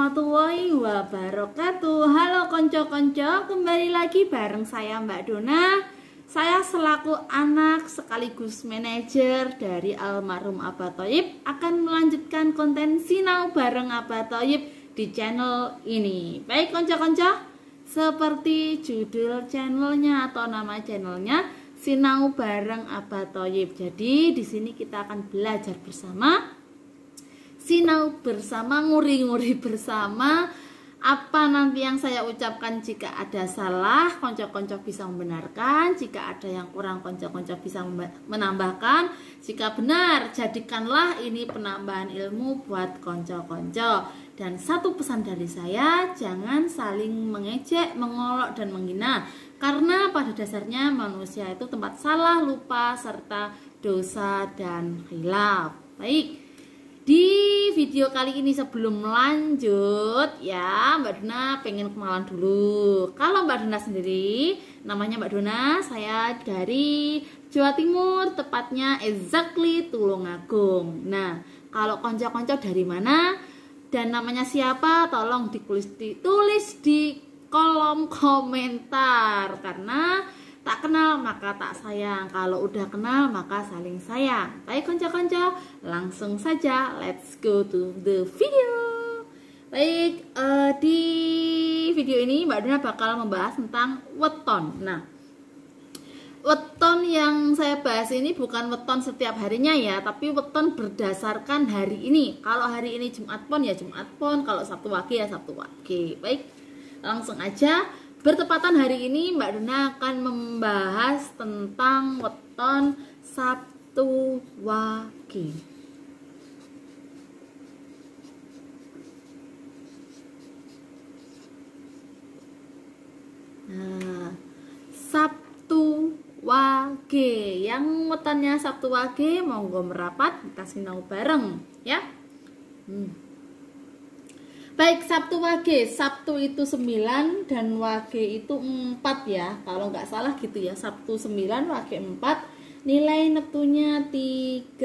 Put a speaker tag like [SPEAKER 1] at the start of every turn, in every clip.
[SPEAKER 1] warahmatullahi wabarakatuh. Halo konco-konco, kembali lagi bareng saya Mbak Dona. Saya selaku anak sekaligus manajer dari almarhum Abah Thoyib akan melanjutkan konten Sinau bareng Abah Thoyib di channel ini. Baik konco-konco, seperti judul channelnya atau nama channelnya, Sinau bareng Abah Thoyib. Jadi di sini kita akan belajar bersama, sinau bersama, nguri-nguri bersama. Apa nanti yang saya ucapkan, jika ada salah, konco-konco bisa membenarkan. Jika ada yang kurang, konco-konco bisa menambahkan. Jika benar, jadikanlah ini penambahan ilmu buat konco-konco. Dan satu pesan dari saya, jangan saling mengejek, mengolok, dan menghina. Karena pada dasarnya manusia itu tempat salah, lupa, serta dosa dan khilaf. Baik, di video kali ini sebelum lanjut ya, Mbak Dona pengen kenalan dulu. Kalau Mbak Dona sendiri, namanya Mbak Dona, saya dari Jawa Timur, tepatnya exactly Tulungagung. Nah, kalau konco-konco dari mana dan namanya siapa, tolong tulis di kolom komentar. Karena tak kenal maka tak sayang, kalau udah kenal maka saling sayang. Baik konco-konco, langsung saja let's go to the video. Baik, di video ini Mbak Dona bakal membahas tentang weton. Nah, weton yang saya bahas ini bukan weton setiap harinya ya, tapi weton berdasarkan hari ini. Kalau hari ini Jumat Pon ya Jumat Pon, kalau Sabtu Wage ya Sabtu Wage. Baik, langsung aja. Bertepatan hari ini Mbak Dona akan membahas tentang weton Sabtu Wage. Nah, Sabtu Wage, yang wetonnya Sabtu Wage monggo merapat, kita sinau bareng ya. Baik, Sabtu Wage, Sabtu itu 9 dan Wage itu 4 ya, kalau nggak salah gitu ya. Sabtu 9, Wage 4, nilai neptunya 13.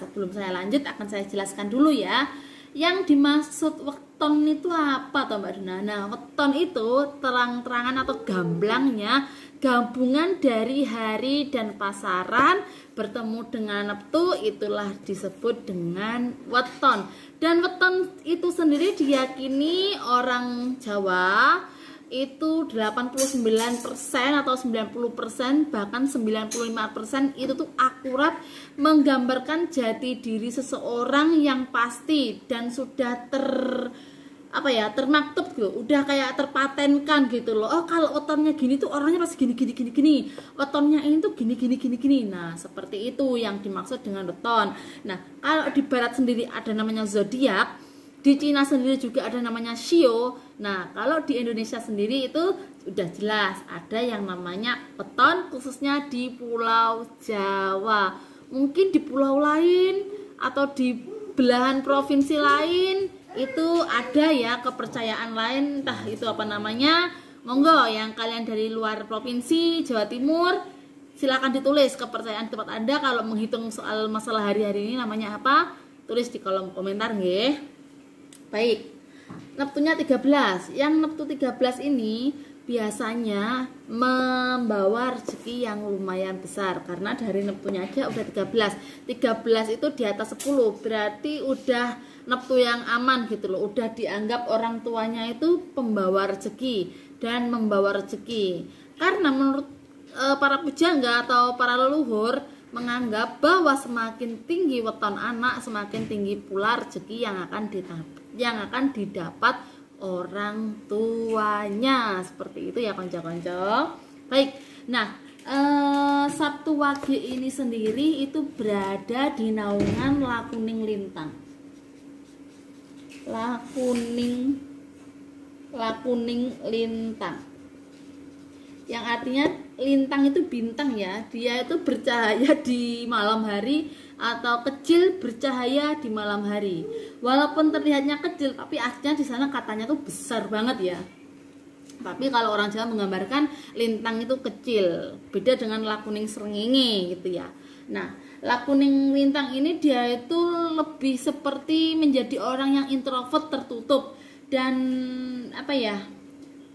[SPEAKER 1] Sebelum saya lanjut akan saya jelaskan dulu ya. Yang dimaksud weton itu apa toh Mbak Dona? Nah, weton itu terang-terangan atau gamblangnya gabungan dari hari dan pasaran bertemu dengan neptu, itulah disebut dengan weton. Dan weton itu sendiri diyakini orang Jawa itu 89% atau 90%, bahkan 95% itu tuh akurat menggambarkan jati diri seseorang yang pasti dan sudah termaktub gitu, udah kayak terpatenkan gitu loh. Oh, kalau wetonnya gini tuh orangnya pasti gini. Wetonnya ini tuh gini. Nah, seperti itu yang dimaksud dengan weton. Nah, kalau di barat sendiri ada namanya zodiak, di Cina sendiri juga ada namanya shio. Nah, kalau di Indonesia sendiri itu udah jelas ada yang namanya weton, khususnya di Pulau Jawa. Mungkin di pulau lain atau di belahan provinsi lain itu ada ya kepercayaan lain, entah itu apa namanya. Monggo yang kalian dari luar provinsi Jawa Timur, silakan ditulis kepercayaan tempat Anda kalau menghitung soal masalah hari-hari ini namanya apa, tulis di kolom komentar nggih. Baik, neptunya 13. Yang neptu 13 ini biasanya membawa rezeki yang lumayan besar, karena dari neptunya aja udah 13. 13 itu di atas 10, berarti udah neptu yang aman gitu loh. Udah dianggap orang tuanya itu pembawa rezeki dan membawa rezeki. Karena menurut para pujangga atau para leluhur menganggap bahwa semakin tinggi weton anak, semakin tinggi pula rezeki yang akan didapat orang tuanya. Seperti itu ya konco-konco. Baik, nah Sabtu Wage ini sendiri itu berada di naungan Lakuning Lintang. Lakuning Lintang, yang artinya lintang itu bintang ya. Dia itu bercahaya di malam hari atau kecil bercahaya di malam hari. Walaupun terlihatnya kecil, tapi aslinya di sana katanya tuh besar banget ya. Tapi kalau orang Jawa menggambarkan lintang itu kecil, beda dengan Lakuning Srengenge gitu ya. Nah, Lakuning Lintang ini dia itu lebih seperti menjadi orang yang introvert, tertutup, dan apa ya,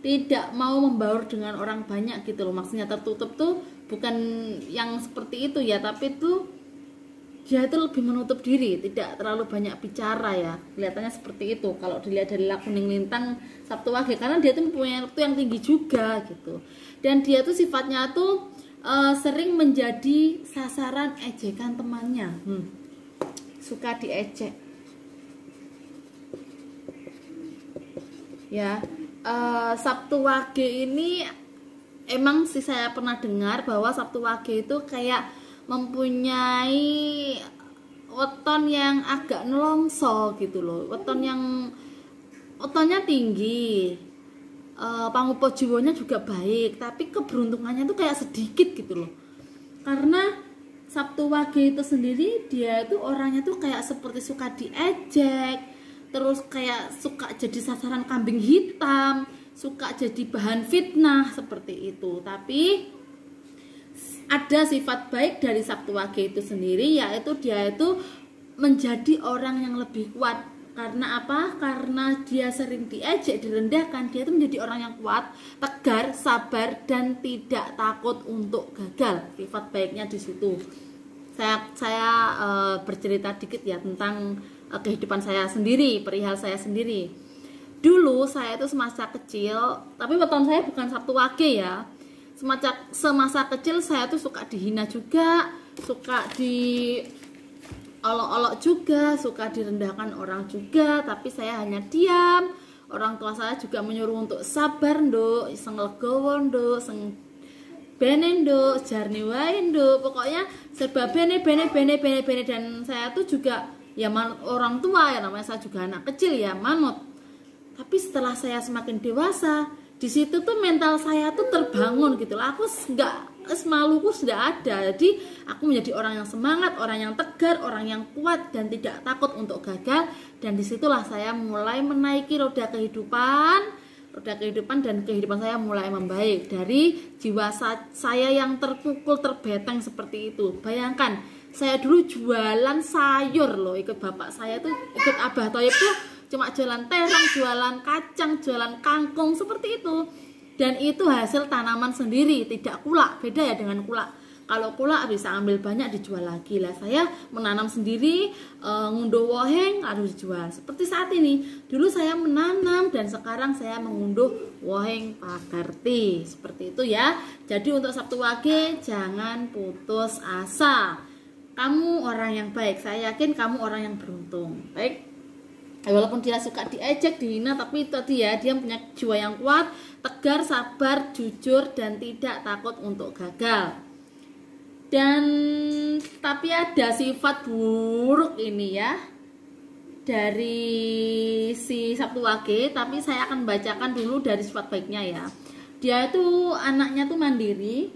[SPEAKER 1] tidak mau membaur dengan orang banyak gitu loh. Maksudnya tertutup tuh bukan yang seperti itu ya, tapi tuh dia itu lebih menutup diri, tidak terlalu banyak bicara ya. Kelihatannya seperti itu kalau dilihat dari Lakuning Lintang Sabtu Wage, karena dia tuh mempunyai waktu yang tinggi juga gitu. Dan dia tuh sifatnya tuh sering menjadi sasaran ejekan temannya. Suka diejek. Ya, Sabtu Wage ini emang sih saya pernah dengar bahwa Sabtu Wage itu kayak mempunyai weton yang agak nelongso gitu loh, wetonnya tinggi, pangupo jiwanya juga baik, tapi keberuntungannya tuh kayak sedikit gitu loh. Karena Sabtu Wage itu sendiri dia itu orangnya tuh kayak seperti suka diejek, terus kayak suka jadi sasaran kambing hitam, suka jadi bahan fitnah seperti itu. Tapi ada sifat baik dari Sabtu Wage itu sendiri, yaitu dia itu menjadi orang yang lebih kuat. Karena apa? Karena dia sering diejek, direndahkan, dia itu menjadi orang yang kuat, tegar, sabar, dan tidak takut untuk gagal. Sifat baiknya di situ. Saya bercerita dikit ya tentang kehidupan saya sendiri, perihal saya sendiri. Dulu saya itu semasa kecil, tapi weton saya bukan Sabtu Wage ya. Semasa kecil saya tuh suka dihina juga, suka diolok-olok juga, suka direndahkan orang juga, tapi saya hanya diam. Orang tua saya juga menyuruh untuk sabar nduk, seng legowo nduk, seng bene nduk, jarni wae nduk, pokoknya serba bene, dan saya tuh juga ya orang tua ya, namanya saya juga anak kecil ya, manut. Tapi setelah saya semakin dewasa, di situ tuh mental saya tuh terbangun gitu lah. Aku maluku sudah ada. Jadi aku menjadi orang yang semangat, orang yang tegar, orang yang kuat dan tidak takut untuk gagal. Dan disitulah saya mulai menaiki roda kehidupan dan kehidupan saya mulai membaik dari jiwa saya yang terpukul, terbeteng seperti itu. Bayangkan, saya dulu jualan sayur loh, ikut bapak saya tuh, ikut Abah Thoyib tuh cuma jualan terong, jualan kacang, jualan kangkung seperti itu. Dan itu hasil tanaman sendiri, tidak kulak. Beda ya dengan kulak. Kalau kulak bisa ambil banyak dijual lagi lah. Saya menanam sendiri, ngunduh woheng harus dijual. Seperti saat ini, dulu saya menanam dan sekarang saya mengunduh woheng pagarti. Seperti itu ya. Jadi untuk Sabtu Wage jangan putus asa. Kamu orang yang baik, saya yakin kamu orang yang beruntung. Baik. Walaupun dia suka diejek, dihina, tapi itu dia punya jiwa yang kuat, tegar, sabar, jujur, dan tidak takut untuk gagal. Dan tapi ada sifat buruk ini ya dari si Sabtu Wage, tapi saya akan bacakan dulu dari sifat baiknya ya. Dia itu anaknya tuh mandiri.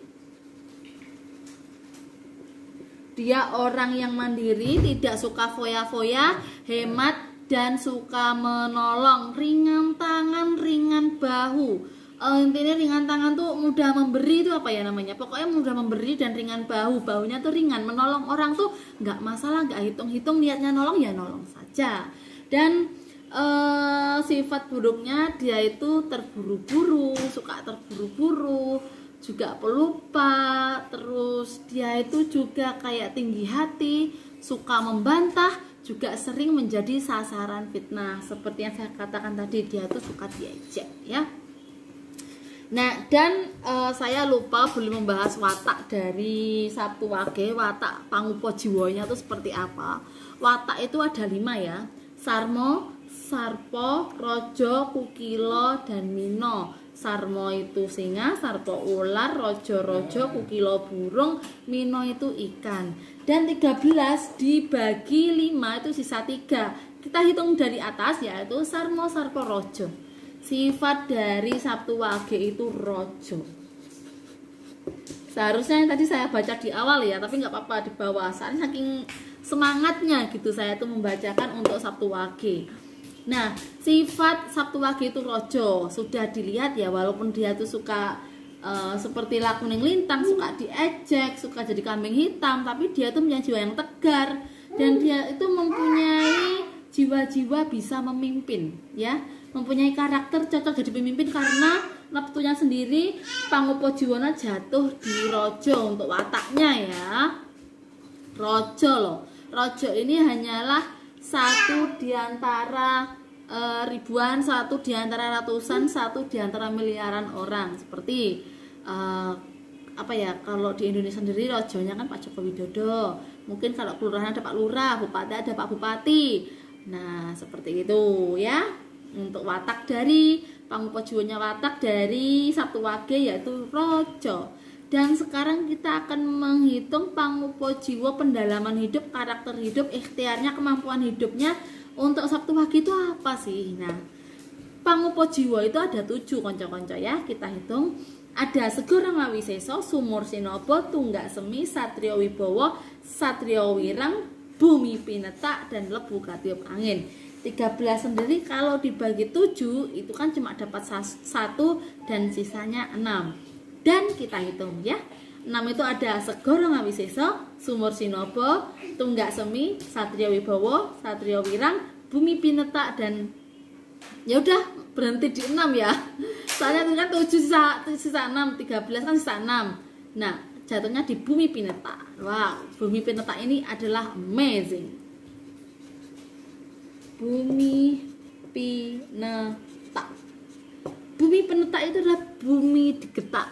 [SPEAKER 1] Dia orang yang mandiri, tidak suka foya-foya, hemat, dan suka menolong, ringan tangan, ringan bahu. Intinya ringan tangan tuh mudah memberi, itu apa ya namanya, pokoknya mudah memberi dan ringan bahu. Bahunya tuh ringan, menolong orang tuh nggak masalah, nggak hitung-hitung, niatnya nolong ya nolong saja. Dan sifat buruknya dia itu terburu-buru, suka terburu-buru, juga pelupa. Terus dia itu juga kayak tinggi hati, suka membantah, juga sering menjadi sasaran fitnah. Seperti yang saya katakan tadi, dia tuh suka diejek ya. Nah, dan saya lupa belum membahas watak dari Sabtu Wage. Watak pangupo jiwanya itu seperti apa? Watak itu ada 5 ya. Sarmo, Sarpo, Rojo, Kukilo, dan Mino. Sarmo itu singa, Sarpo ular, Rojo, Kukilo burung, Mino itu ikan. Dan 13 dibagi 5 itu sisa 3. Kita hitung dari atas, yaitu Sarmo, Sarpo, Rojo. Sifat dari Sabtu Wage itu Rojo. Seharusnya yang tadi saya baca di awal ya, tapi nggak apa-apa di bawah. Soalnya saking semangatnya gitu saya tuh membacakan untuk Sabtu Wage. Nah, sifat Sabtu Wage itu Rojo sudah dilihat ya, walaupun dia tuh suka seperti lakuning lintang, suka diejek, suka jadi kambing hitam, tapi dia itu punya jiwa yang tegar dan dia itu mempunyai jiwa-jiwa bisa memimpin, ya, mempunyai karakter cocok jadi pemimpin karena neptunya sendiri Pangupajiwana jatuh di rojo untuk wataknya ya. Rojo loh, rojo ini hanyalah satu diantara ribuan, satu diantara ratusan, satu diantara miliaran orang. Seperti apa ya, kalau di Indonesia sendiri rojonya kan Pak Joko Widodo, mungkin kalau kelurahan ada Pak Lurah, bupati ada Pak Bupati. Nah seperti itu ya, untuk watak dari Pangupajiwana, watak dari Sabtu Wage yaitu rojo. Dan sekarang kita akan menghitung Pangupajiwa pendalaman hidup, karakter hidup, ikhtiarnya, kemampuan hidupnya untuk Sabtu Wage itu apa sih? Nah, Pangupajiwa itu ada 7 konco-konco ya, kita hitung. Ada Segara Ngawisesa, Sumur Sinaba, Tunggak Semi, Satrio Wibowo, Satrio Wirang, Bumi Pinetak, dan Lebu Katiup Angin. 13 sendiri kalau dibagi 7 itu kan cuma dapat 1 dan sisanya 6. Dan kita hitung ya, 6 itu ada Segara Ngawisesa, Sumur Sinaba, Tunggak Semi, Satrio Wibowo, Satrio Wirang, Bumi Pinetak, dan ya udah berhenti di 6 ya. Soalnya itu kan 7 sisa 6, 13 kan sisa 6. Nah, jatuhnya di Bumi Pinetak. Wow, Bumi Pinetak ini adalah amazing. Bumi Pinetak. Bumi Pinetak itu adalah bumi digetak,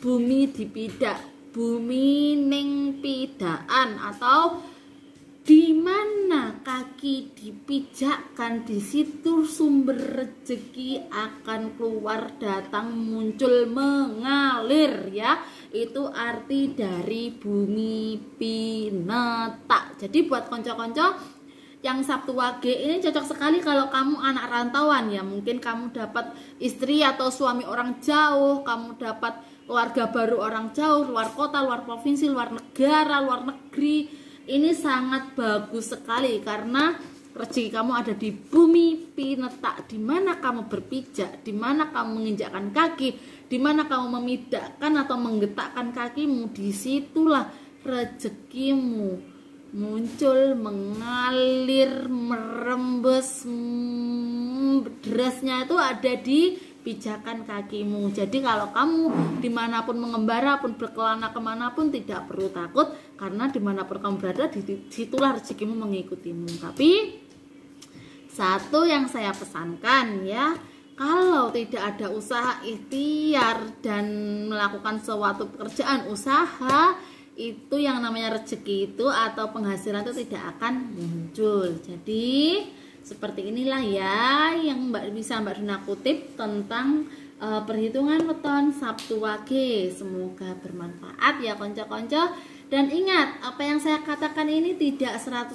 [SPEAKER 1] bumi dipidak, bumi ning pidaan, atau di mana kaki dipijakkan di situ sumber rezeki akan keluar, datang, muncul, mengalir ya. Itu arti dari Bumi Pinetak. Jadi buat konco-konco yang Sabtu Wage ini cocok sekali kalau kamu anak rantauan ya. Mungkin kamu dapat istri atau suami orang jauh, kamu dapat keluarga baru orang jauh, luar kota, luar provinsi, luar negara, luar negeri. Ini sangat bagus sekali karena rezeki kamu ada di Bumi Pinetak, di mana kamu berpijak, di mana kamu menginjakkan kaki, di mana kamu memidakkan atau menggetakkan kakimu, disitulah rezekimu muncul, mengalir, merembes. Derasnya itu ada di pijakan kakimu. Jadi kalau kamu dimanapun mengembara pun, berkelana kemanapun, tidak perlu takut karena dimanapun kamu berada, disitulah rezekimu mengikutimu. Tapi satu yang saya pesankan ya, kalau tidak ada usaha ikhtiar dan melakukan suatu pekerjaan usaha, itu yang namanya rezeki itu atau penghasilan itu tidak akan muncul. Jadi seperti inilah ya yang bisa Mbak Dona kutip tentang perhitungan weton Sabtu Wage. Semoga bermanfaat ya konco-konco. Dan ingat, apa yang saya katakan ini tidak 100%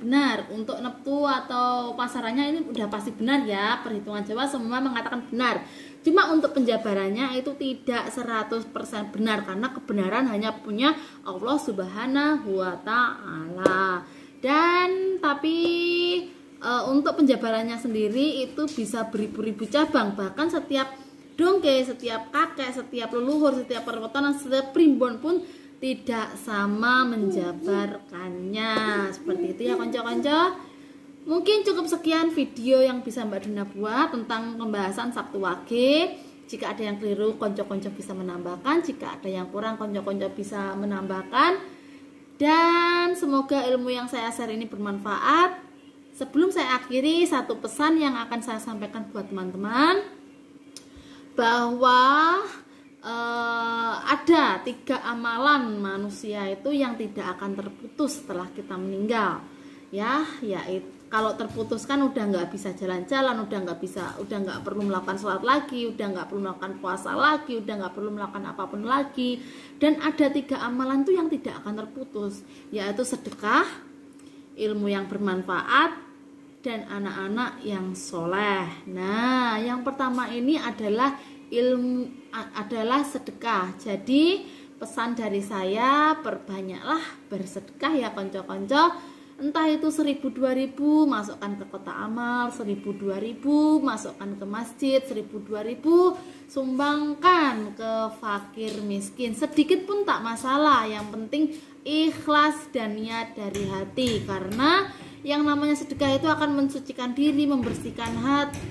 [SPEAKER 1] benar. Untuk neptu atau pasarannya ini udah pasti benar ya. Perhitungan Jawa semua mengatakan benar. Cuma untuk penjabarannya itu tidak 100% benar karena kebenaran hanya punya Allah Subhanahu wa Ta'ala. Dan tapi untuk penjabarannya sendiri itu bisa beribu-ribu cabang. Bahkan setiap dongke, setiap kakek, setiap leluhur, setiap perwetonan, setiap primbon pun tidak sama menjabarkannya. Seperti itu ya konco-konco. Mungkin cukup sekian video yang bisa Mbak Dona buat tentang pembahasan Sabtu Wage. Jika ada yang keliru, konco-konco bisa menambahkan. Jika ada yang kurang, konco-konco bisa menambahkan. Dan semoga ilmu yang saya share ini bermanfaat. Sebelum saya akhiri, satu pesan yang akan saya sampaikan buat teman-teman, bahwa ada 3 amalan manusia itu yang tidak akan terputus setelah kita meninggal ya, yaitu kalau terputus kan udah nggak bisa jalan-jalan, udah nggak perlu melakukan sholat lagi, udah nggak perlu melakukan puasa lagi, udah nggak perlu melakukan apapun lagi. Dan ada 3 amalan tuh yang tidak akan terputus, yaitu sedekah, ilmu yang bermanfaat, dan anak-anak yang soleh. Nah, yang pertama ini adalah sedekah. Jadi pesan dari saya, perbanyaklah bersedekah ya konco-konco. Entah itu 1000, 2000 masukkan ke kotak amal, 1000, 2000 masukkan ke masjid, 1000, 2000 sumbangkan ke fakir miskin. Sedikit pun tak masalah, yang penting ikhlas dan niat dari hati. Karena yang namanya sedekah itu akan mensucikan diri, membersihkan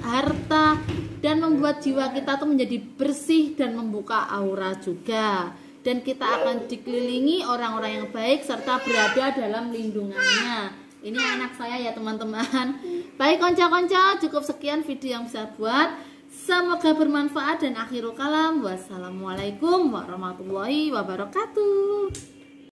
[SPEAKER 1] harta, dan membuat jiwa kita tuh menjadi bersih dan membuka aura juga. Dan kita akan dikelilingi orang-orang yang baik serta berada dalam lindungannya. Ini anak saya ya teman-teman. Baik konco-konco, cukup sekian video yang bisa buat. Semoga bermanfaat dan akhirul kalam. Wassalamualaikum warahmatullahi wabarakatuh.